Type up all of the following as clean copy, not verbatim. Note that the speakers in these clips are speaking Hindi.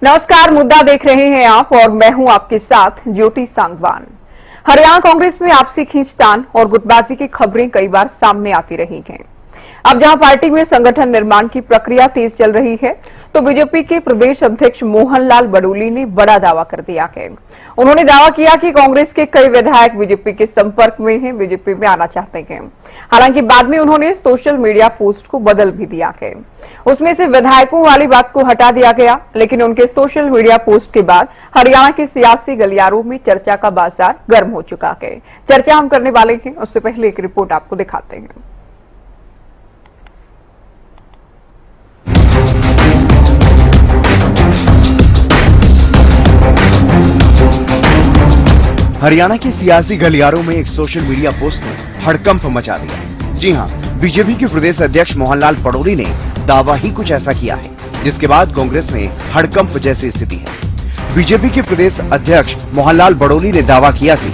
नमस्कार, मुद्दा देख रहे हैं आप और मैं हूं आपके साथ ज्योति सांगवान। हरियाणा कांग्रेस में आपसी खींचतान और गुटबाजी की खबरें कई बार सामने आती रही हैं। अब जहां पार्टी में संगठन निर्माण की प्रक्रिया तेज चल रही है, तो बीजेपी के प्रदेश अध्यक्ष मोहनलाल बड़ोली ने बड़ा दावा कर दिया है। उन्होंने दावा किया कि कांग्रेस के कई विधायक बीजेपी के संपर्क में हैं, बीजेपी में आना चाहते हैं। हालांकि बाद में उन्होंने सोशल मीडिया पोस्ट को बदल भी दिया है। उसमें से विधायकों वाली बात को हटा दिया गया, लेकिन उनके सोशल मीडिया पोस्ट के बाद हरियाणा के सियासी गलियारों में चर्चा का बाजार गर्म हो चुका है। चर्चा हम करने वाले हैं, उससे पहले एक रिपोर्ट आपको दिखाते हैं। हरियाणा के सियासी गलियारों में एक सोशल मीडिया पोस्ट ने हड़कंप मचा दिया। जी हां, बीजेपी के प्रदेश अध्यक्ष मोहनलाल बड़ोली ने दावा ही कुछ ऐसा किया है, जिसके बाद कांग्रेस में हड़कंप जैसी स्थिति है। बीजेपी के प्रदेश अध्यक्ष मोहनलाल बड़ोली ने दावा किया कि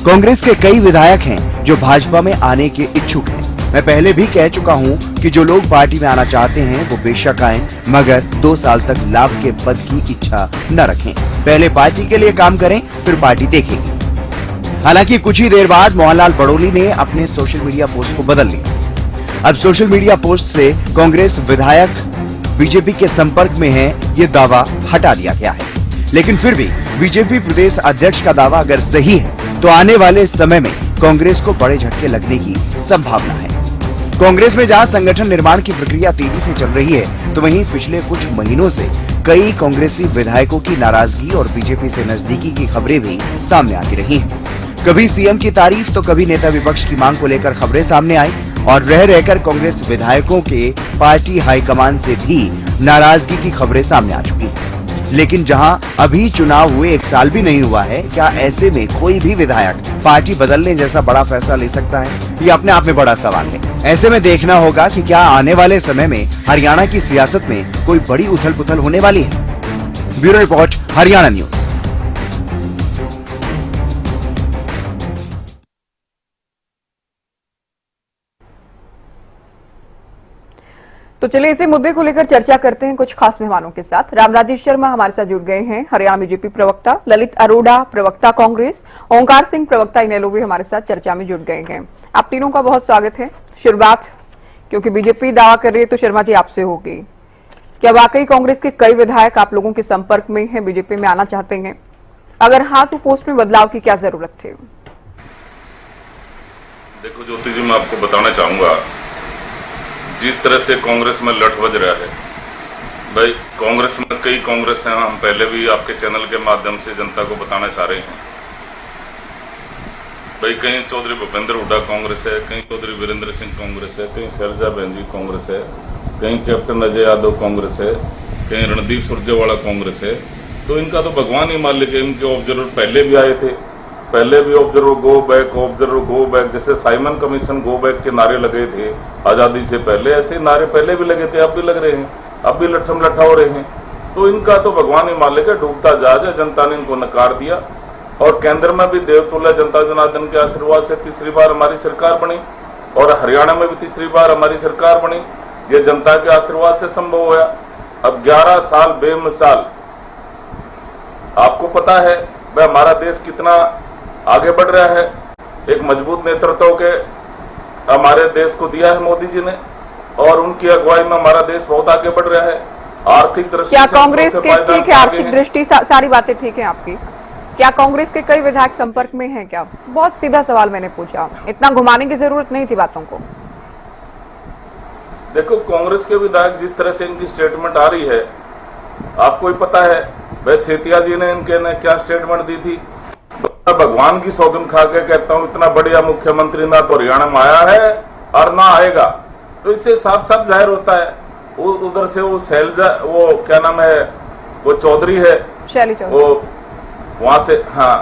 कांग्रेस के कई विधायक हैं जो भाजपा में आने के इच्छुक हैं। मैं पहले भी कह चुका हूं कि जो लोग पार्टी में आना चाहते हैं वो बेशक आएं, मगर 2 साल तक लाभ के पद की इच्छा न रखें। पहले पार्टी के लिए काम करें, फिर पार्टी देखेगी। हालांकि कुछ ही देर बाद मोहनलाल बड़ोली ने अपने सोशल मीडिया पोस्ट को बदल लिया। अब सोशल मीडिया पोस्ट से कांग्रेस विधायक बीजेपी के संपर्क में हैं, ये दावा हटा दिया गया है। लेकिन फिर भी बीजेपी प्रदेश अध्यक्ष का दावा अगर सही है, तो आने वाले समय में कांग्रेस को बड़े झटके लगने की संभावना है। कांग्रेस में जहां संगठन निर्माण की प्रक्रिया तेजी से चल रही है, तो वहीं पिछले कुछ महीनों से कई कांग्रेसी विधायकों की नाराजगी और बीजेपी से नजदीकी की खबरें भी सामने आती रही हैं। कभी सीएम की तारीफ तो कभी नेता विपक्ष की मांग को लेकर खबरें सामने आई और रह रहकर कांग्रेस विधायकों के पार्टी हाईकमान से भी नाराजगी की खबरें सामने आ चुकी हैं। लेकिन जहां अभी चुनाव हुए 1 साल भी नहीं हुआ है, क्या ऐसे में कोई भी विधायक पार्टी बदलने जैसा बड़ा फैसला ले सकता है? ये अपने आप में बड़ा सवाल है। ऐसे में देखना होगा कि क्या आने वाले समय में हरियाणा की सियासत में कोई बड़ी उथल पुथल होने वाली है। Bureau report, Haryana news. तो चलिए इसी मुद्दे को लेकर चर्चा करते हैं कुछ खास मेहमानों के साथ। राम राजेश शर्मा हमारे साथ जुड़ गए हैं, हरियाणा बीजेपी प्रवक्ता, ललित अरोड़ा प्रवक्ता कांग्रेस, ओंकार सिंह प्रवक्ता इनेलो भी हमारे साथ चर्चा में जुड़ गए हैं। आप तीनों का बहुत स्वागत है। शुरुआत क्योंकि बीजेपी दावा कर रही है, तो शर्मा जी आपसे होगी। क्या वाकई कांग्रेस के कई विधायक आप लोगों के संपर्क में हैं, बीजेपी में आना चाहते हैं? अगर हाँ, तो पोस्ट में बदलाव की क्या जरूरत थी? देखो ज्योति जी, मैं आपको बताना चाहूंगा, जिस तरह से कांग्रेस में लठ बज रहा है, भाई कांग्रेस में कई कांग्रेस हैं। हम पहले भी आपके चैनल के माध्यम से जनता को बताना चाह रहे हैं, भाई कहीं चौधरी भूपेंद्र हुड्डा कांग्रेस है, कहीं चौधरी वीरेंद्र सिंह कांग्रेस है, कहीं शैलजा बहन जी कांग्रेस है, कहीं कैप्टन अजय यादव कांग्रेस है, कहीं रणदीप सुरजेवाला कांग्रेस है। तो इनका तो भगवान ही मालिक है। इनके ऑब्जर्वर पहले भी आए थे, पहले भी ऑब्जर्वर गो बैक, जैसे साइमन कमीशन गो बैक के नारे लगे थे आजादी से पहले, ऐसे नारे पहले भी लगे थे, अब भी लग रहे हैं, अब भी लट्ठम लट्ठा हो रहे हैं। तो इनका तो भगवान ही मालिक है, डूबता जहाज है। जनता ने इनको नकार दिया और केंद्र में भी देवतुल्य जनता जनार्दन के आशीर्वाद से तीसरी बार हमारी सरकार बनी और हरियाणा में भी तीसरी बार हमारी सरकार बनी। ये जनता के आशीर्वाद से संभव हुआ। अब 11 साल बेमिसाल, आपको पता है वह हमारा देश कितना आगे बढ़ रहा है। एक मजबूत नेतृत्व के हमारे देश को दिया है मोदी जी ने और उनकी अगुवाई में हमारा देश बहुत आगे बढ़ रहा है। आर्थिक दृष्टि क्या कांग्रेस के ठीक है, आर्थिक दृष्टि सारी बातें ठीक है आपकी, क्या कांग्रेस के कई विधायक संपर्क में हैं क्या? बहुत सीधा सवाल मैंने पूछा, इतना घुमाने की जरूरत नहीं थी बातों को। देखो कांग्रेस के विधायक जिस तरह से इनकी स्टेटमेंट आ रही है, आपको ही पता है। वह सेतिया जी ने इनके ने क्या स्टेटमेंट दी थी। भगवान की सौगंध खा के कहता हूं, इतना बढ़िया मुख्यमंत्री ना तो हरियाणा में आया है और ना आएगा। तो इससे साफ साफ जाहिर होता है उधर से वो शैलजा, वो क्या नाम है, वो चौधरी है, वो वहां से, हाँ,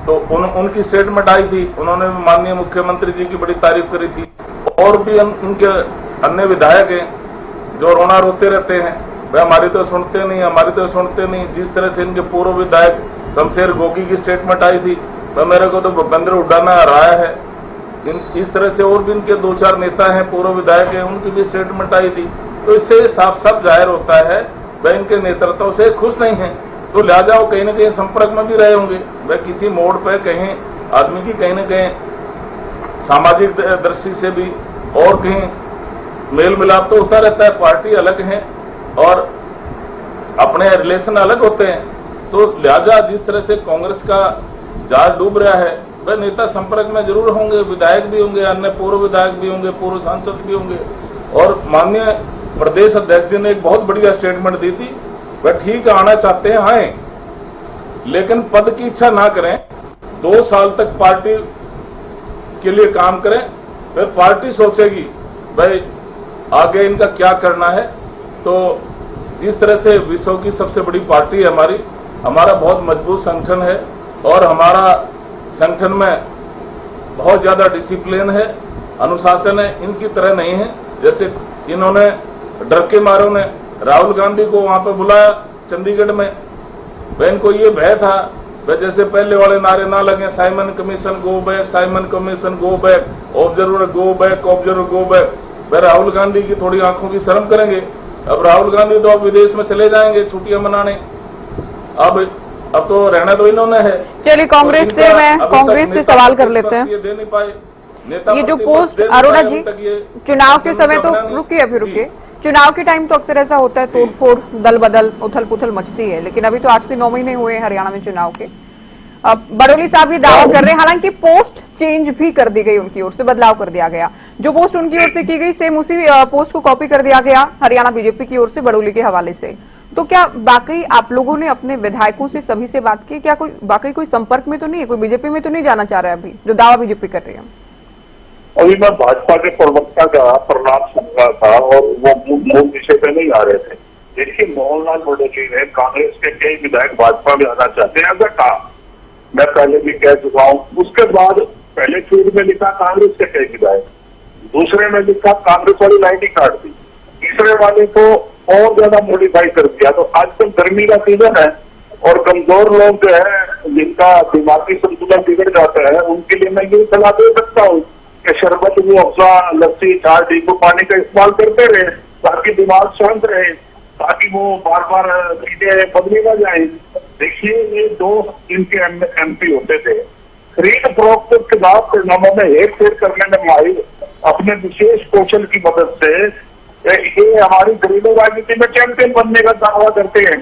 तो उनकी स्टेटमेंट आई थी। उन्होंने माननीय मुख्यमंत्री जी की बड़ी तारीफ करी थी। और भी उनके अन्य विधायक हैं जो रोना रोते रहते हैं, भाई हमारी तो सुनते नहीं, हमारी तो सुनते नहीं। जिस तरह से इनके पूर्व विधायक शमशेर गोगी की स्टेटमेंट आई थी, तो मेरे को तो भूपेंद्र हुड्डा ने हराया है। इस तरह से और भी इनके 2-4 नेता हैं, पूर्व विधायक हैं, उनकी भी स्टेटमेंट आई थी। तो इससे साफ साफ जाहिर होता है वह इनके नेतृत्व से खुश नहीं है, तो लिहाजा वो कहीं न कहीं संपर्क में भी रहे होंगे। वह किसी मोड़ पर कहीं आदमी की कहीं न कहीं सामाजिक दृष्टि से भी और कहीं मेल मिलाप तो होता रहता है। पार्टी अलग है और अपने रिलेशन अलग होते हैं, तो लिहाजा जिस तरह से कांग्रेस का जहाज डूब रहा है, वह नेता संपर्क में जरूर होंगे, विधायक भी होंगे, अन्य पूर्व विधायक भी होंगे, पूर्व सांसद भी होंगे। और माननीय प्रदेश अध्यक्ष जी ने एक बहुत बढ़िया स्टेटमेंट दी थी, वह ठीक आना चाहते हैं आए, लेकिन पद की इच्छा ना करें, 2 साल तक पार्टी के लिए काम करें, फिर पार्टी सोचेगी भाई आगे इनका क्या करना है। तो जिस तरह से विश्व की सबसे बड़ी पार्टी है हमारा बहुत मजबूत संगठन है और हमारा संगठन में बहुत ज्यादा डिसिप्लिन है, अनुशासन है, इनकी तरह नहीं है। जैसे इन्होंने डर के मारे ने राहुल गांधी को वहां पर बुलाया चंडीगढ़ में, वह इनको ये भय था, वह जैसे पहले वाले नारे ना लगे, Simon commission go back, Simon commission go back, observer go back, observer go back. वह राहुल गांधी की थोड़ी आंखों की शर्म करेंगे। अब राहुल गांधी तो अब विदेश में चले जाएंगे छुट्टियां मनाने, अब तो रहना तो इन्होंने है। चलिए कांग्रेस तो से मैं कांग्रेस से सवाल कर लेते हैं। ये दे नहीं पाए नेता, ये जो प्रतिपक्ष पोस्ट दे नहीं अरोड़ा पाए, जी, अभी तक ये चुनाव के समय तो बना नहीं। रुकिए, अभी जी। रुकिए, चुनाव के टाइम तो अक्सर ऐसा होता है, तोड़फोड़, दल बदल, उथल पुथल मचती है, लेकिन अभी तो 8 से 9 महीने हुए हैं हरियाणा में चुनाव के। अब बड़ोली साहब ये दावा कर रहे हैं, हालांकि पोस्ट चेंज भी कर दी गई, उनकी ओर से बदलाव कर दिया गया, जो पोस्ट उनकी ओर से की गई सेम उसी पोस्ट को कॉपी कर दिया गया हरियाणा बीजेपी की ओर से बड़ोली के हवाले से। तो क्या वाकई आप लोगों ने अपने विधायकों से सभी से बात की? क्या कोई वाकई कोई संपर्क में तो नहीं है, कोई बीजेपी में तो नहीं जाना चाह रहा है अभी, जो दावा बीजेपी कर रही है? अभी मैं भाजपा के प्रवक्ता का प्रणाम सुन रहा था और वो मूल विषय पे नहीं आ रहे थे। देखिए, मोहनलाल बड़ोली ने कांग्रेस के कई विधायक भाजपा में आना चाहते हैं, ऐसा कहा, मैं पहले भी कह चुका हूं। उसके बाद पहले ट्वीट में लिखा कांग्रेस के कई विधायक, दूसरे में लिखा कांग्रेस वाली लाइन ही काट दी, तीसरे वाले को और ज्यादा मॉडिफाई कर दिया। तो आजकल गर्मी का सीजन है और कमजोर लोग जो है जिनका दिमागी संतुलन बिगड़ जाता है, उनके लिए मैं ये सलाह दे सकता हूँ कि शरबत, वो अफजा, लस्सी, चाय, नींबू पानी का इस्तेमाल करते रहे ताकि दिमाग शांत रहे, ताकि वो बार बार चीजें बदली ना जाए। देखिए, ये 2 इनके MP होते थे, खरीद फरोख्त के बाद परिणामों में हेर फेर करने में माहिर, अपने विशेष कौशल की मदद से ये हमारी घरेलू राजनीति में चैंपियन बनने का दावा करते हैं।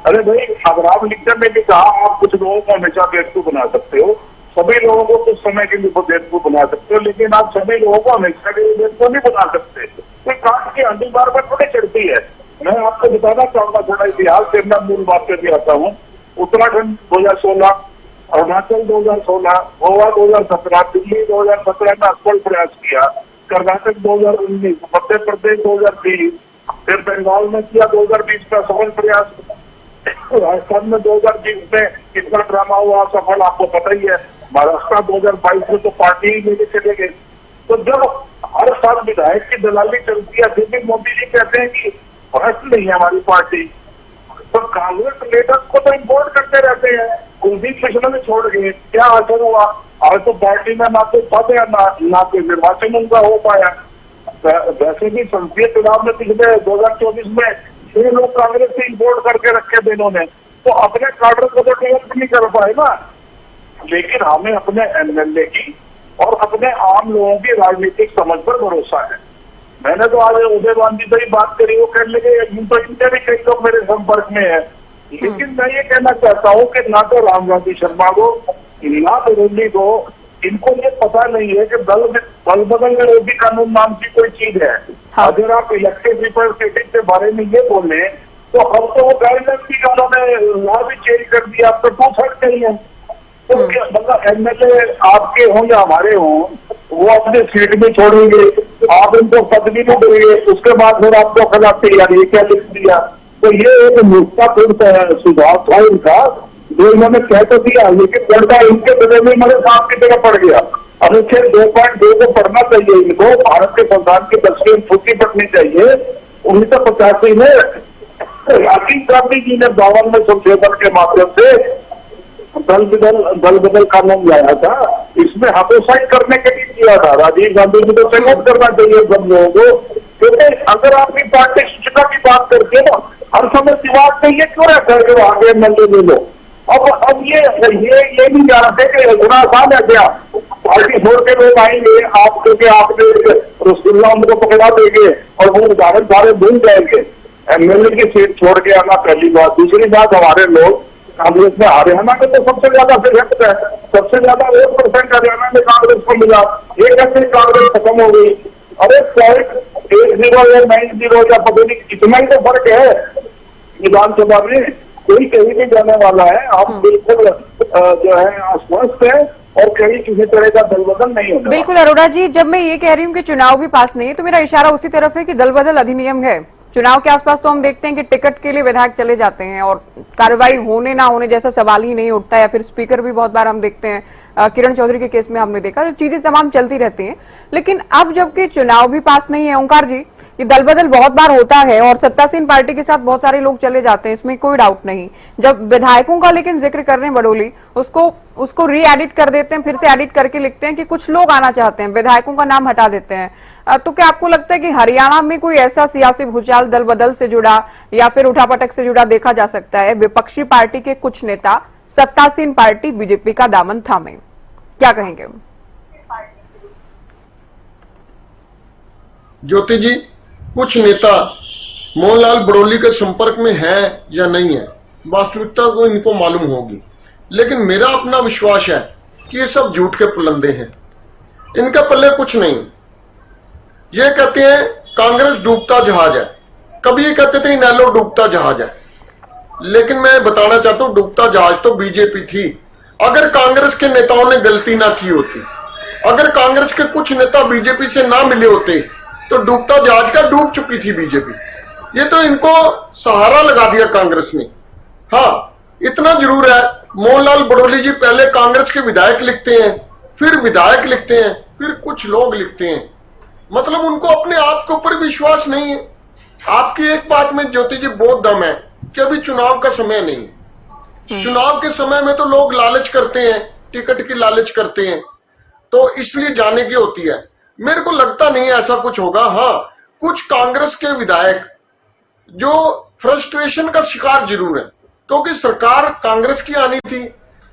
अरे भाई, अगर आप लिखने में भी कहा आप कुछ लोगों को हमेशा बेवकूफ बना सकते हो, सभी लोगों को कुछ समय के लिए बेवकूफ बना सकते हो, लेकिन आप सभी लोगों को हमेशा के लिए बेवकूफ नहीं बना सकते। तो काट की आंधी बार बार थोड़ी चढ़ती है। मैं आपको बताना चाहूंगा थोड़ा इतिहास से, मैं मूल बात पे भी आता हूँ। उत्तराखंड 2016, अरुणाचल 2016, गोवा 2017, दिल्ली 2017 में असफल प्रयास किया, कर्नाटक 2019, मध्य प्रदेश 2020, फिर बंगाल में किया 2020 का सफल प्रयास, राजस्थान में 2020 में कितना ड्रामा हुआ सफल आपको पता ही है, महाराष्ट्र 2022 में तो पार्टी ही लेके चले गए। तो जब हर साल विधायक की दलाली चलती है, फिर भी मोदी जी कहते हैं कि भ्रष्ट नहीं है हमारी पार्टी, तो कांग्रेस लीडर्स को तो इम्पोर्ट करते रहते हैं। कुलदीप मिश्रा ने छोड़ गए, क्या असर हुआ? आज तो पार्टी में ना तो पद है ना कोई निर्वाचन उनका हो पाया। वैसे भी संसदीय चुनाव में पिछले 2024 में 6 लोग कांग्रेस से इम्पोर्ट करके रखे थे इन्होंने, तो अपने कार्डर को तो डेवलप नहीं कर पाए ना। लेकिन हमें अपने MLA की और अपने आम लोगों की राजनीतिक समझ पर भरोसा है। मैंने तो आज उदय गांधी से ही बात करी, वो कहने लगे तो इनके भी कई लोग मेरे संपर्क में है। लेकिन मैं ये कहना चाहता हूँ कि ना तो राम गांधी शर्मा को, ना बरेली को, इनको ये पता नहीं है कि दल बदल विरोधी कानून नाम की कोई चीज है। हाँ। अगर आप इलेक्टेड रिप्रेजेंटेटिव के बारे में ये बोले तो अब तो वो गाइडलाइन की उन्होंने लॉ भी चेंज कर दिया, अब तो 2/3 नहीं है। तो मतलब MLA आपके हों या हमारे हों, वो अपने सीट में छोड़ेंगे, आप उनको पद भी नहीं देंगे, उसके बाद फिर आपको खिलाफ तैयारी ये क्या लिख दिया। तो ये एक नुस्खापूर्ण सुझाव था इनका, जो इन्होंने कह तो दिया, लेकिन लड़का इनके बदले में मेरे साथ की जगह पड़ गया। अनुच्छेद 2.2 को पढ़ना चाहिए इनको, भारत के संविधान की 10वीं सूची पढ़नी चाहिए। 1985 में राजीव गांधी जी ने 52 में संशोधन के माध्यम से दल बदल कानून लाया था। इसमें हाथोसाइड करने के लिए किया था। राजीव गांधी जी को सपोर्ट करना चाहिए सब लोगों को, क्योंकि अगर आपकी पार्टी सूचना की बात करती है ना, हर समय विवाद में ये क्यों रहता है कि आगे एमएलए ले लो। अब ये नहीं जा रहे थे कि गुना आसान है क्या, पार्टी छोड़ के लोग आएंगे, आप क्योंकि आपने रसगुल्ला उनको पकड़ा देंगे और वो उदाहरण सारे भूल जाएंगे। एमएलए की सीट छोड़ के आना पहली बात। दूसरी बात, हमारे लोग कांग्रेस में हरियाणा में तो सबसे ज्यादा फिर है, सबसे ज्यादा 1% हरियाणा में कांग्रेस को मिला। ये कैसे कांग्रेस खत्म हो गई? अरे 0.10 या 90 या पता नहीं कितना ही तो फर्क है विधानसभा में। कोई कहीं भी जाने वाला है, हम बिल्कुल जो है आश्वस्त है और कहीं किसी तरह का दल बदल नहीं होगा। बिल्कुल अरोड़ा जी, जब मैं ये कह रही हूँ कि चुनाव भी पास नहीं है तो मेरा इशारा उसी तरफ है कि दल बदल अधिनियम है। चुनाव के आसपास तो हम देखते हैं कि टिकट के लिए विधायक चले जाते हैं और कार्रवाई होने ना होने जैसा सवाल ही नहीं उठता, या फिर स्पीकर भी बहुत बार हम देखते हैं, किरण चौधरी के केस में हमने देखा, तो चीजें तमाम चलती रहती हैं। लेकिन अब जबकि चुनाव भी पास नहीं है ओंकार जी, ये दल बदल बहुत बार होता है और सत्तासीन पार्टी के साथ बहुत सारे लोग चले जाते हैं, इसमें कोई डाउट नहीं। जब विधायकों का लेकिन जिक्र कर रहे हैं बड़ोली, उसको री एडिट कर देते हैं, फिर से एडिट करके लिखते हैं कि कुछ लोग आना चाहते हैं, विधायकों का नाम हटा देते हैं। तो क्या आपको लगता है कि हरियाणा में कोई ऐसा सियासी भूचाल दल बदल से जुड़ा या फिर उठापटक से जुड़ा देखा जा सकता है? विपक्षी पार्टी के कुछ नेता सत्तासीन पार्टी बीजेपी का दामन थामे, क्या कहेंगे? ज्योति जी, कुछ नेता मोहनलाल बड़ोली के संपर्क में है या नहीं है, वास्तविकता को इनको मालूम होगी, लेकिन मेरा अपना विश्वास है कि ये सब झूठ के पुलंदे हैं, इनके पल्ले कुछ नहीं। ये कहते हैं कांग्रेस डूबता जहाज है, कभी ये कहते थे इनेलो डूबता जहाज है, लेकिन मैं बताना चाहता हूं डूबता जहाज तो बीजेपी थी। अगर कांग्रेस के नेताओं ने गलती ना की होती, अगर कांग्रेस के कुछ नेता बीजेपी से ना मिले होते तो डूबता जहाज का डूब चुकी थी बीजेपी। ये तो इनको सहारा लगा दिया कांग्रेस ने। हाँ, इतना जरूर है, मोहनलाल बड़ोली जी पहले कांग्रेस के विधायक लिखते हैं, फिर विधायक लिखते हैं, फिर कुछ लोग लिखते हैं, मतलब उनको अपने आप के ऊपर विश्वास नहीं है। आपकी एक बात में ज्योति जी बहुत दम है कि अभी चुनाव का समय नहीं। चुनाव के समय में तो लोग लालच करते हैं, टिकट की लालच करते हैं, तो इसलिए जाने की होती है। मेरे को लगता नहीं ऐसा कुछ होगा। हाँ, कुछ कांग्रेस के विधायक जो फ्रस्ट्रेशन का शिकार जरूर है, क्योंकि सरकार कांग्रेस की आनी थी,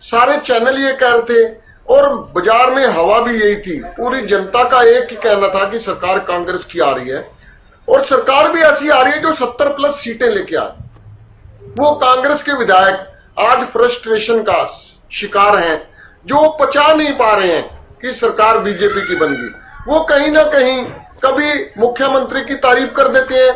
सारे चैनल ये कह रहे थे और बाजार में हवा भी यही थी, पूरी जनता का एक ही कहना था कि सरकार कांग्रेस की आ रही है और सरकार भी ऐसी आ रही है जो 70+ सीटें लेके आ रही। वो कांग्रेस के विधायक आज फ्रस्ट्रेशन का शिकार हैं, जो पचा नहीं पा रहे हैं कि सरकार बीजेपी की बन गई। वो कहीं ना कहीं कभी मुख्यमंत्री की तारीफ कर देते हैं,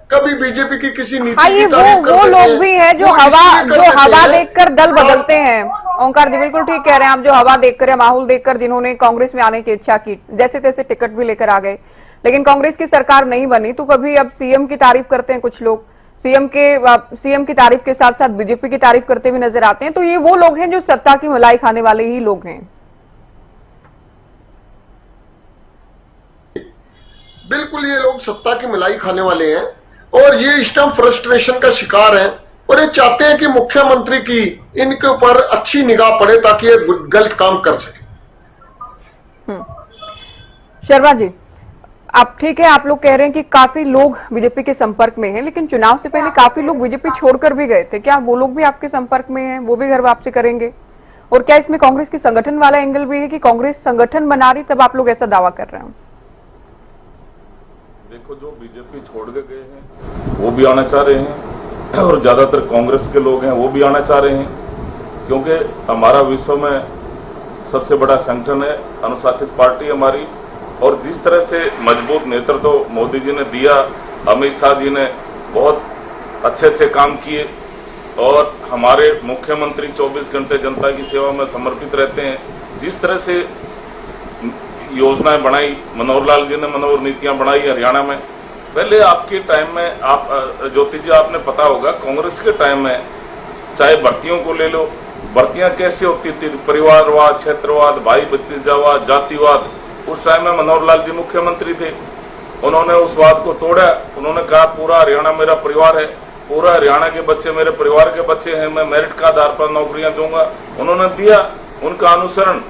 कभी बीजेपी की किसी नीति की तारीफ कर देते हैं। वो लोग भी हैं जो हवा देखकर दल बदलते हैं। ओंकार जी बिल्कुल ठीक कह रहे हैं आप, जो हवा देखकर, माहौल देखकर जिन्होंने कांग्रेस में आने की इच्छा की, जैसे तैसे टिकट भी लेकर आ गए, लेकिन कांग्रेस की सरकार नहीं बनी तो कभी अब सीएम की तारीफ करते हैं कुछ लोग, सीएम की तारीफ के साथ साथ बीजेपी की तारीफ करते हुए नजर आते हैं। तो ये वो लोग हैं जो सत्ता की मलाई खाने वाले ही लोग हैं। बिल्कुल, ये लोग सत्ता की मलाई खाने वाले हैं और ये इस टाइम फ्रस्ट्रेशन का शिकार हैं और ये चाहते हैं कि मुख्यमंत्री की इनके ऊपर अच्छी निगाह पड़े ताकि ये गलत काम कर सके। शर्मा जी, आप ठीक है, आप लोग कह रहे हैं कि काफी लोग बीजेपी के संपर्क में हैं, लेकिन चुनाव से पहले काफी लोग बीजेपी छोड़कर भी गए थे, क्या वो लोग भी आपके संपर्क में हैं, वो भी घर वापसी करेंगे? और क्या इसमें कांग्रेस की संगठन वाला एंगल भी है कि कांग्रेस संगठन बना रही तब आप लोग ऐसा दावा कर रहे हैं? देखो, जो बीजेपी छोड़ के गए हैं वो भी आना चाह रहे हैं और ज्यादातर कांग्रेस के लोग हैं वो भी आना चाह रहे हैं, क्योंकि हमारा विश्व में सबसे बड़ा संगठन है, अनुशासित पार्टी हमारी, और जिस तरह से मजबूत नेतृत्व मोदी जी ने दिया, अमित शाह जी ने बहुत अच्छे काम किए और हमारे मुख्यमंत्री 24 घंटे जनता की सेवा में समर्पित रहते हैं। जिस तरह से योजनाएं बनाई, मनोहर लाल जी ने मनोहर नीतियां बनाई हरियाणा में। पहले आपके टाइम में, आप ज्योति जी आपने पता होगा, कांग्रेस के टाइम में चाहे भर्तियों को ले लो, भर्तियां कैसे होती थी, परिवारवाद, क्षेत्रवाद, भाई भतीजावाद, जातिवाद। उस टाइम में मनोहर लाल जी मुख्यमंत्री थे, उन्होंने उस वाद को तोड़ा। उन्होंने कहा पूरा हरियाणा मेरा परिवार है, पूरा हरियाणा के बच्चे मेरे परिवार के बच्चे हैं, मैं मेरिट का आधार पर नौकरियां दूंगा। उन्होंने दिया, उनका अनुसरण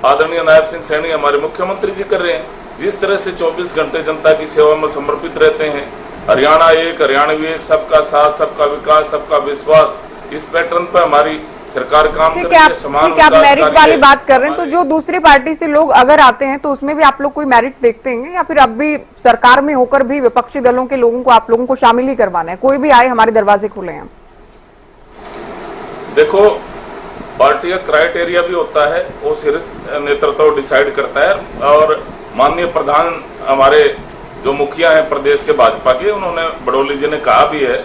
आदरणीय नायब सिंह सैनी हमारे मुख्यमंत्री जी कर रहे हैं। जिस तरह से 24 घंटे जनता की सेवा में समर्पित रहते हैं, हरियाणा एक, हरियाणवी एक, सबका साथ, सबका विकास, सबका विश्वास, इस पैटर्न पर हमारी सरकार काम कर ठीक रही है, है। समान ठीक है, आप विकास मेरिट कार्य वाली है। बात कर रहे हैं, तो हमारे- जो दूसरी पार्टी से लोग अगर आते हैं तो उसमें भी आप लोग कोई मेरिट देखते हैं या फिर अब भी सरकार में होकर भी विपक्षी दलों के लोगों को आप लोगों को शामिल ही करवाना है? कोई भी आए, हमारे दरवाजे खुले हैं। देखो, पार्टी का क्राइटेरिया भी होता है, वो शीर्ष नेतृत्व डिसाइड करता है। और माननीय प्रधान हमारे जो मुखिया हैं प्रदेश के भाजपा के, उन्होंने बड़ोली जी ने कहा भी है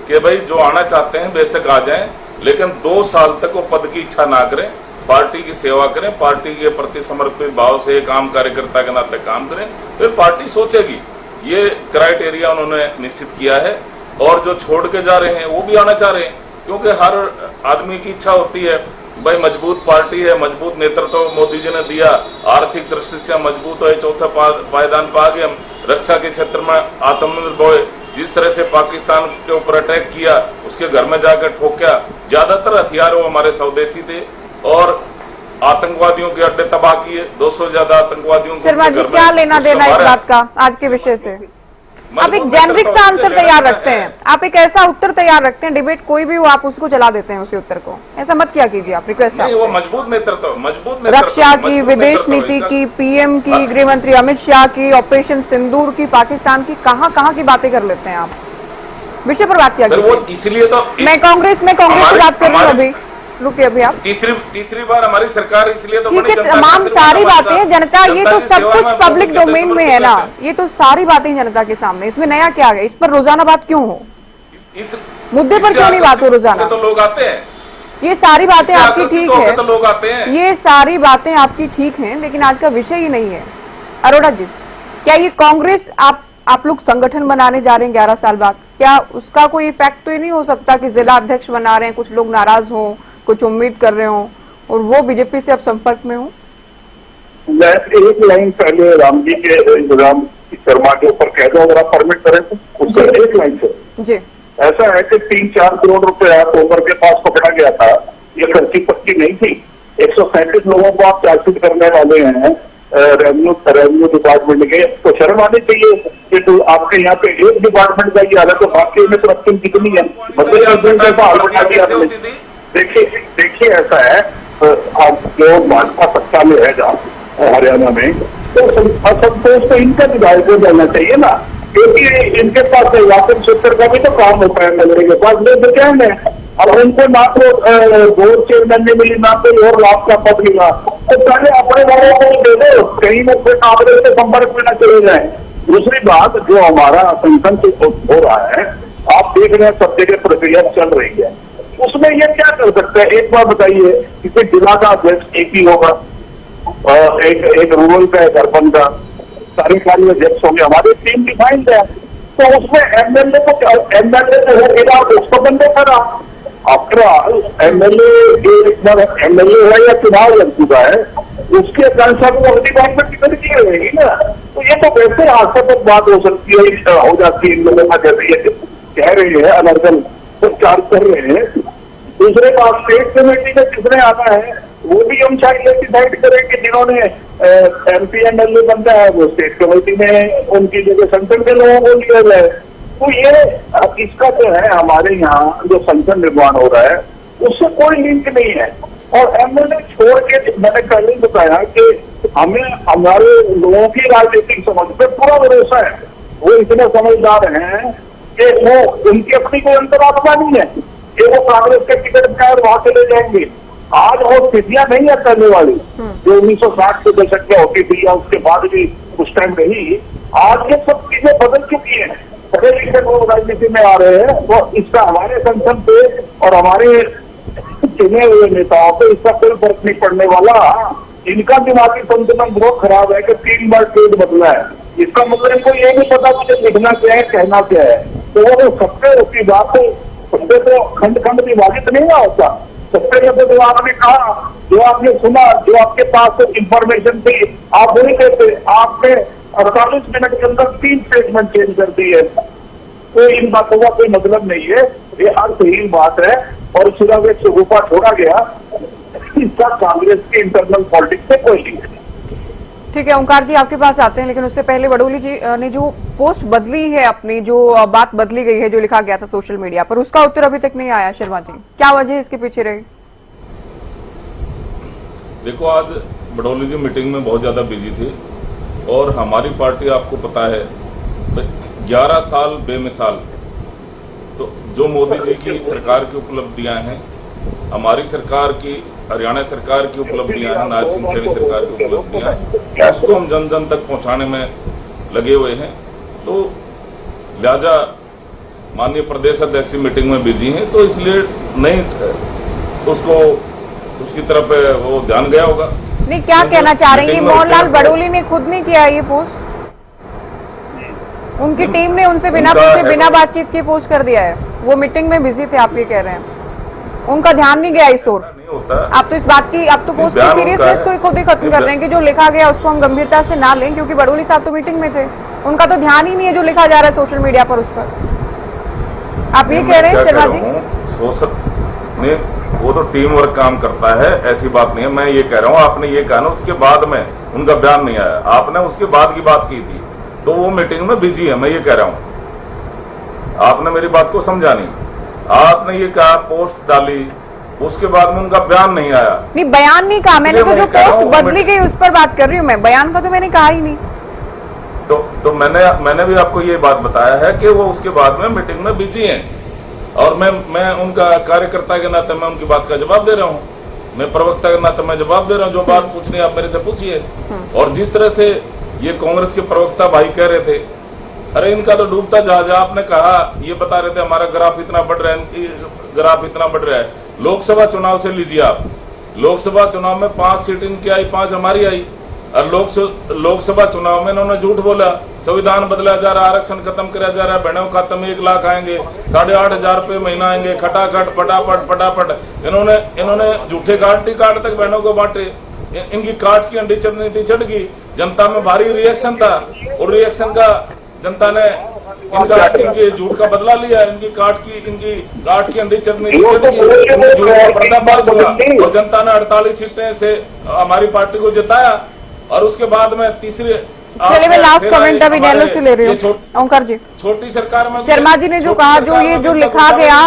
कि भाई जो आना चाहते हैं बेशक आ जाएं, लेकिन 2 साल तक वो पद की इच्छा ना करें, पार्टी की सेवा करें, पार्टी के प्रति समर्पित भाव से एक आम कार्यकर्ता के नाते काम करें, फिर पार्टी सोचेगी। ये क्राइटेरिया उन्होंने निश्चित किया है। और जो छोड़ के जा रहे हैं वो भी आना चाह रहे हैं, क्योंकि हर आदमी की इच्छा होती है भाई मजबूत पार्टी है, मजबूत नेतृत्व मोदी जी ने दिया, आर्थिक दृष्टि से मजबूत है, चौथा पायदान पा गए हम, रक्षा के क्षेत्र में आत्मनिर्भर, जिस तरह से पाकिस्तान के ऊपर अटैक किया, उसके घर में जाकर ठोका, ज्यादातर हथियार वो हमारे स्वदेशी थे और आतंकवादियों के अड्डे तबाह किए, 200 से ज्यादा आतंकवादियों को शर्मा जी, क्या लेना देना इस बात का आज के विषय से? आप एक जेनरिक सा आंसर तैयार रखते हैं, आप एक ऐसा उत्तर तैयार रखते हैं, डिबेट कोई भी हो आप उसको चला देते हैं उसी उत्तर को। ऐसा मत क्या कीजिए आप, रिक्वेस्ट नहीं, वो मजबूत नेतृत्व, रक्षा की, विदेश नीति की, पीएम की, गृह मंत्री अमित शाह की, ऑपरेशन सिंदूर की, पाकिस्तान की, कहां की बातें कर लेते हैं आप? विषय पर बात किया वो इसलिए तो मैं कांग्रेस की बात कर रही हूँ अभी। रुकिए अभी आप। तीसरी बार हमारी सरकार इसलिए तो ठीक है, तमाम सारी बातें जनता, ये तो सब कुछ पब्लिक डोमेन में है ना, ये तो सारी बातें जनता के सामने, इसमें नया क्या है? इस पर रोजाना बात क्यों हो? इस मुद्दे पर क्यों नहीं बात हो रोजाना? तो लोग आते हैं, ये सारी बातें आपकी ठीक है, तो लोग आते हैं, ये सारी बातें आपकी ठीक हैं, लेकिन आज का विषय ही नहीं है। अरोड़ा जी, क्या ये कांग्रेस आप लोग संगठन बनाने जा रहे हैं 11 साल बाद, क्या उसका कोई इफेक्ट तो ही नहीं हो सकता कि जिला अध्यक्ष बना रहे हैं, कुछ लोग नाराज हों, कुछ उम्मीद कर रहे हो और वो बीजेपी से अब संपर्क में हो? मैं एक लाइन पहले राम शर्मा के ऊपर कह दूं, अगर आप परमिट करें तो उससे एक लाइन से जी। ऐसा है कि 3-4 करोड़ रुपया तोमर के पास पकड़ा गया था, ये खर्ची पक्की नहीं थी। 137 लोगों को आप चार्जशीट करने वाले हैं रेवेन्यू डिपार्टमेंट के, तो शर्म आनी चाहिए कि तो आपके यहाँ पे एक डिपार्टमेंट का ये हालत है, बाकी में करप्शन कितनी है? देखिए ऐसा है, अब जो भाजपा सत्ता में है जहाँ हरियाणा में, तो असंतोष तो इनका विधायक को जाना चाहिए ना, क्योंकि इनके पास वापस क्षेत्र का भी तो काम होता है, नगरी के पास लोग क्या है। अब उनको ना तो बोर्ड चेयरमैन ने मिली, ना कोई और लाभ का पद मिला, तो पहले अपने वालों को दे दो, कहीं में कोई कांग्रेस के संपर्क में न चले जाए। दूसरी बात, जो हमारा संगठन हो रहा है, आप देख रहे हैं सब जगह प्रक्रिया चल रही है, उसमें ये क्या कर सकते हैं? एक बार बताइए, किसी जिला का अध्यक्ष एक ही होगा, एक रूरल का, एक अर्बन का, कार्यकारी अध्यक्ष होंगे, हमारी टीम डिफाइंड है, तो उसमें एमएलए जो है उसको बंदे करा। आफ्टर ऑल एमएलए है या चुनाव लग चुका है, उसके अनुसार वो डिपार्टमेंट की तरह की रहेगी ना। तो ये तो वैसे हास्यास्पद बात हो सकती है, हो जाती है इन लोगों का, जैसे ये कह रहे हैं अनर्गल प्रचार कर रहे हैं। दूसरे बात, स्टेट कमेटी में किसने आना है वो भी हम चाहिए डिसाइड करें कि जिन्होंने एमपी एमएलए बनता है वो स्टेट कमेटी में उनकी जगह संगठन के लोगों को लिया जाए। तो ये इसका जो है हमारे यहाँ जो संगठन निर्माण हो रहा है उससे कोई लिंक नहीं है। और एमएलए छोड़ के, मैंने पहले ही बताया कि हमें हमारे लोगों की राजनीतिक समझ पे पूरा भरोसा है, वो इतने समझदार हैं कि वो उनकी अपनी कोई अंतरात्मा नहीं है कि वो कांग्रेस के टिकट पर वहां चले जाएंगे। आज वो स्थितियां नहीं है करने वाली जो 1960 के दशक में होती थी या उसके बाद भी उस टाइम रही। आज ये सब चीजें बदल चुकी हैं, पढ़े लिखे लोग राजनीति में आ रहे हैं, तो इसका हमारे संगठन पे और हमारे चुने हुए नेताओं पे इसका कोई फर्क नहीं पड़ने वाला। इनका दिमागी संतुलन बहुत खराब है कि 3 बार ट्रेड बदला है, इसका मतलब इनको ये नहीं पता मुझे लिखना क्या है, कहना क्या है। तो वो सत्य उसकी बात है, सत्य तो खंड खंड विभाजित नहीं ना होता। सत्य में जो आपने कहा, जो आपने सुना, जो आपके पास इंफॉर्मेशन थी, आप वही कहते। आपने 48 मिनट के अंदर 3 स्टेटमेंट चेंज कर दी है। तो इन बातों का कोई मतलब नहीं है, ये अर्थहीन बात है। और सिर्फ एक स्वरूपा छोड़ा गया, इसका कांग्रेस के इंटरनल पॉलिटिक्स से कोई लिंक नहीं। ठीक है ओंकार जी, आपके पास आते हैं, लेकिन उससे पहले बड़ोली जी ने जो पोस्ट बदली है अपनी, जो बात बदली गई है, जो लिखा गया था सोशल मीडिया पर, उसका उत्तर अभी तक नहीं आया। शर्मा जी, क्या वजह इसके पीछे रही? देखो, आज बड़ौली जी मीटिंग में बहुत ज्यादा बिजी थी और हमारी पार्टी, आपको पता है, 11 साल बेमिसाल, तो जो मोदी जी की सरकार की उपलब्धियां हैं, हमारी सरकार की, हरियाणा सरकार की उपलब्धियां हैं, नायब सिंह सैनी सरकार की उपलब्धियां, उसको हम जन जन तक पहुंचाने में लगे हुए हैं। तो लिहाजा माननीय प्रदेश अध्यक्ष मीटिंग में बिजी हैं, तो इसलिए नहीं उसको उसकी तरफ वो ध्यान गया होगा। नहीं, क्या कहना चाह रही है? मोहनलाल बड़ोली ने खुद नहीं किया ये पोस्ट, उनकी टीम ने उनसे बिना पूछे, बिना बातचीत के पोस्ट कर दिया है। वो मीटिंग में बिजी थे, आप ये कह रहे हैं, उनका ध्यान नहीं गया इस ओर। आप तो इस बात की, आप तो पोस्ट की सीरियसनेस को ही खुद ही खत्म कर रहे हैं कि जो लिखा गया उसको हम गंभीरता से ना लें, क्योंकि बड़ोली साहब तो मीटिंग में थे, उनका तो ध्यान ही नहीं है जो लिखा जा रहा है सोशल मीडिया पर उस पर। आप ये कह रहे हैं शर्मा जी? सोशल ने, वो तो टीम वर्क काम करता है, ऐसी बात नहीं है। मैं ये कह रहा हूँ, आपने ये कहा ना उसके बाद में उनका बयान नहीं आया, आपने उसके बाद की बात की थी, तो वो मीटिंग में बिजी है, मैं ये कह रहा हूँ। आपने मेरी बात को समझा नहीं, आपने ये कहा पोस्ट डाली, उसके बाद में उनका बयान नहीं आया। नहीं, बयान नहीं कहा मैंने, तो जो पोस्ट बदली गई उस पर बात कर रही हूँ मैं, बयान का तो मैंने कहा ही नहीं। तो मैंने भी आपको ये बात बताया है कि वो उसके बाद में मीटिंग में बिजी हैं, और मैं उनका कार्यकर्ता के नाते मैं उनकी बात का जवाब दे रहा हूँ, मैं प्रवक्ता के नाते मैं जवाब दे रहा हूँ। जो बात पूछनी है आप मेरे से पूछिए। और जिस तरह से ये कांग्रेस के प्रवक्ता भाई कह रहे थे, अरे इनका तो डूबता जहाज, आपने कहा, ये बता रहे थे हमारा ग्राफ इतना बढ़ रहा है, ग्राफ इतना बढ़ रहा है। लोकसभा चुनाव से लीजिए आप, लोकसभा चुनाव में 5 सीट इनकी आई, 5 हमारी आई, और लोकसभा चुनाव में इन्होंने झूठ बोला, संविधान बदला जा रहा, आरक्षण खत्म किया जा रहा है, बहनों के खाते में 1 लाख आएंगे, 8,500 रुपये महीना आएंगे, खटाखट फटाफट। इन्होंने झूठे कार्ड तक बहनों को बांटे, इनकी काट की अंडी चढ़नी चढ़ गई, जनता में भारी रिएक्शन था, और रिएक्शन का जनता ने इनके झूठ का बदला लिया, इनकी काट की अंडी चढ़नी चढ़ गई, इनके झूठ का पर्दाफाश हुआ, और जनता ने 48 सीटें से हमारी पार्टी को जिताया। और उसके बाद में तीसरे, चलिए मैं लास्ट कमेंट अभी नैलो से ले रही हूँ ओंकार जी। छोटी सरकार में शर्मा जी ने जो कहा, जो लिखा गया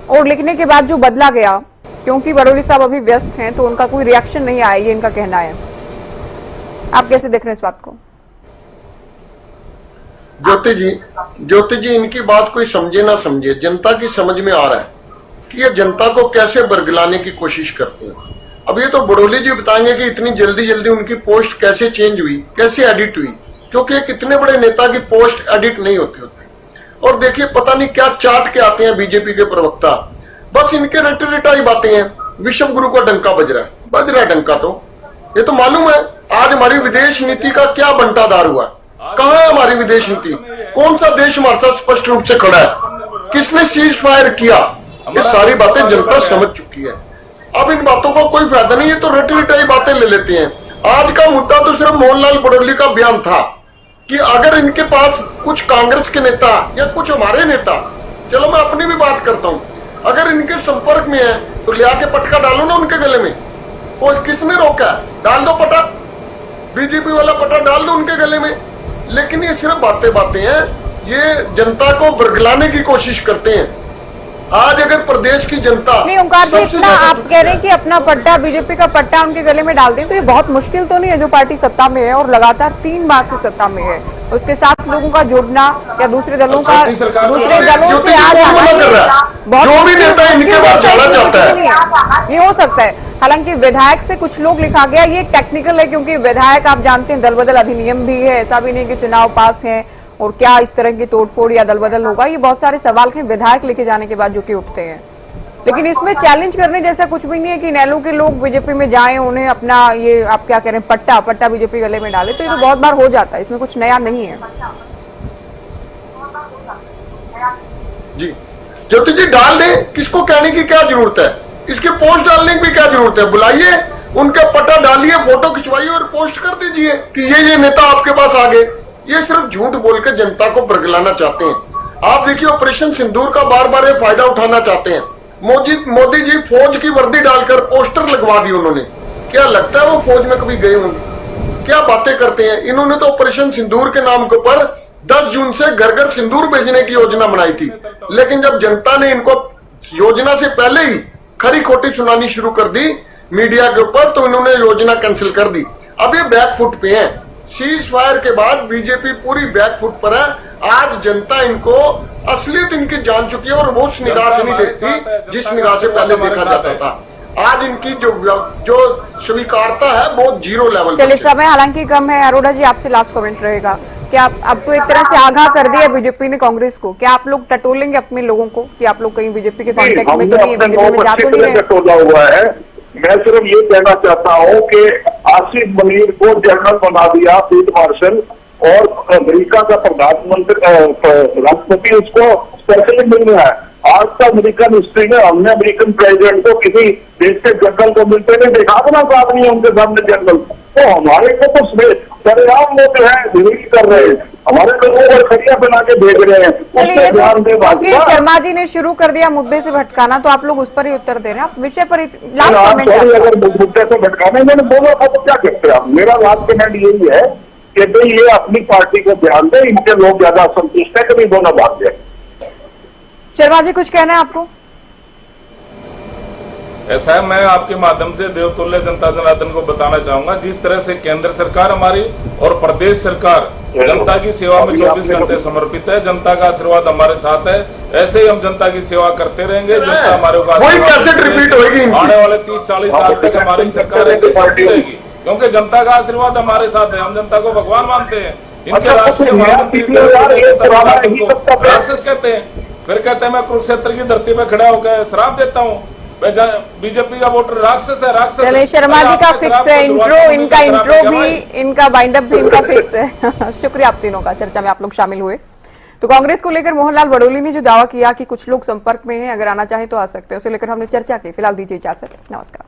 और लिखने के बाद जो बदला गया, क्योंकि बड़ोली साहब अभी व्यस्त हैं तो उनका कोई रिएक्शन नहीं आया, ये इनका कहना है। आप कैसे देख रहे हैं इस बात को? ज्योति जी इनकी बात कोई समझे ना समझे, जनता की समझ में आ रहा है कि ये जनता को कैसे बरगलाने की कोशिश करते हैं। अब ये तो बड़ोली जी बताएंगे कि इतनी जल्दी उनकी पोस्ट कैसे चेंज हुई, कैसे एडिट हुई, क्योंकि कितने बड़े नेता की पोस्ट एडिट नहीं होती। और देखिए पता नहीं क्या चाट के आते हैं बीजेपी के प्रवक्ता, बस इनके रटाई बातें हैं। विश्व गुरु का डंका बज रहा है डंका, तो ये तो मालूम है आज हमारी विदेश नीति का क्या बंटाधार हुआ, कहाँ है हमारी विदेश नीति, कौन सा देश हमारे साथ स्पष्ट रूप से खड़ा है, किसने सीज फायर किया, ये सारी बातें जनता समझ चुकी है। अब इन बातों का कोई फायदा नहीं है, तो रटाई बातें ले लेते हैं। आज का मुद्दा तो सिर्फ मोहनलाल बड़ौली का बयान था कि अगर इनके पास कुछ कांग्रेस के नेता या कुछ हमारे नेता, चलो मैं अपनी भी बात करता हूं, अगर इनके संपर्क में है तो ले आके पटका डालो ना उनके गले में, कोई किसने रोका है? डाल दो पटा, बीजेपी वाला पटा डाल दो उनके गले में। लेकिन ये सिर्फ बातें हैं, ये जनता को बरगलाने की कोशिश करते हैं। आज अगर प्रदेश की जनता नहीं, ओंकार जी इतना आप कह रहे हैं कि अपना पट्टा, बीजेपी का पट्टा उनके गले में डाल दें, तो ये बहुत मुश्किल तो नहीं है, जो पार्टी सत्ता में है और लगातार 3 बार से सत्ता में है, उसके साथ लोगों का जुड़ना या दूसरे दलों से आ जाना, ये हो सकता है। हालांकि विधायक से कुछ लोग लिखा गया, ये टेक्निकल है, क्योंकि विधायक आप जानते हैं दल बदल अधिनियम भी है, ऐसा भी नहीं कि चुनाव पास है और क्या इस तरह की तोड़फोड़ या दल बदल होगा, ये बहुत सारे सवाल हैं विधायक लेके जाने के बाद जो कि उठते हैं। लेकिन इसमें चैलेंज करने जैसा कुछ भी नहीं है कि नैलो के लोग बीजेपी में जाएं, उन्हें अपना ये आप क्या कह रहे हैं पट्टा बीजेपी गले में डाले, तो ये तो बहुत बार हो जाता है, इसमें कुछ नया नहीं है। जी ज्योति जी डाल दें, किसको कहने की क्या जरूरत है, इसके पोस्ट डालने की भी क्या जरूरत है, बुलाइए उनके पट्टा डालिए, फोटो खिंचवाइए और पोस्ट कर दीजिए कि ये नेता आपके पास आ गए। ये सिर्फ झूठ बोलकर जनता को बरगलाना चाहते हैं। आप देखिए ऑपरेशन सिंदूर का बार ये फायदा उठाना चाहते हैं। मोदी जी फौज की वर्दी डालकर पोस्टर लगवा दी उन्होंने, क्या लगता है वो फौज में कभी गए होंगे? क्या बातें करते हैं। इन्होंने तो ऑपरेशन सिंदूर के नाम के ऊपर 10 जून से घर घर सिंदूर भेजने की योजना बनाई थी, लेकिन जब जनता ने इनको योजना से पहले ही खरी खोटी सुनानी शुरू कर दी मीडिया के ऊपर, तो इन्होंने योजना कैंसिल कर दी। अब ये बैकफुट पे हैं। सीज फायर के बाद बीजेपी पूरी बैकफुट पर है। आज जनता इनको असलियत इनकी जान चुकी है और वो उस निगाह से नहीं देखती जिस निगाह से पहले देखा जाता था। आज इनकी जो स्वीकारता है वो 0 लेवल। चलिए, समय हालांकि कम है। अरोड़ा जी, आपसे लास्ट कमेंट रहेगा कि आप अब तो एक तरह से आगाह कर दिया बीजेपी ने कांग्रेस को, क्या आप लोग टटोलेंगे अपने लोगों को कि आप लोग कहीं बीजेपी के कांटेक्ट में तो नहीं है, बीजेपी में जा तो नहीं रहे? टोला हुआ है। मैं सिर्फ ये कहना चाहता हूँ कि आसिफ मलिक को जनरल बना दिया फील्ड मार्शल, और अमेरिका का प्रधानमंत्री राष्ट्रपति उसको स्पेशली मिल रहा है। आज तक अमेरिकन हिस्ट्री में हमने अमेरिकन प्रेसिडेंट को किसी देश के जनरल को मिलते नहीं देखा। अपना आदमी है उनके सामने जनरल, तो हमारे को तो सरेआम वो जो है विरोध कर रहे हैं, हमारे लोगों को खड़िया बना के भेज रहे हैं। उससे ध्यान दे भाजपा। शर्मा जी ने शुरू कर दिया मुद्दे से भटकाना, तो आप लोग उस पर ही उत्तर दे रहे हैं। आप विषय पर लास्ट कमेंट। अगर मुद्दे से भटकाने मैंने बोला था तो क्या कहते हैं? मेरा लास्ट कमेंट यही है कि भाई ये अपनी पार्टी को ध्यान दे, इनके लोग ज्यादा संतुष्ट है, कभी दोनों भाग जाए। शर्मा जी, कुछ कहना है आपको? ऐसा है, मैं आपके माध्यम से देवतुल्य जनता जनार्दन को बताना चाहूंगा, जिस तरह से केंद्र सरकार हमारी और प्रदेश सरकार जनता की सेवा में 24 घंटे समर्पित है, जनता का आशीर्वाद हमारे साथ है, ऐसे ही हम जनता की सेवा करते रहेंगे। जनता हमारे को आने वाले 30-40 साल तक हमारी सरकार ऐसे चलती रहेगी, क्योंकि जनता का आशीर्वाद हमारे साथ है। हम जनता को भगवान मानते हैं। इनके राष्ट्रीय महामंत्री राक्षस कहते हैं, फिर कहते हैं मैं कुरुक्षेत्र की धरती पे खड़ा होकर श्राप देता हूँ, बीजेपी का वोटर राक्षस है, राक्षस। चलिए, शर्मा जी का फिक्स है इंट्रो, इनका इंट्रो भी, इनका बाइंडअप भी इनका फिक्स है। शुक्रिया आप तीनों का, चर्चा में आप लोग शामिल हुए। तो कांग्रेस को लेकर मोहनलाल बड़ोली ने जो दावा किया कि कुछ लोग संपर्क में हैं, अगर आना चाहे तो आ सकते हैं, उसे लेकर हमने चर्चा की। फिलहाल दीजिए इजाजत, नमस्कार।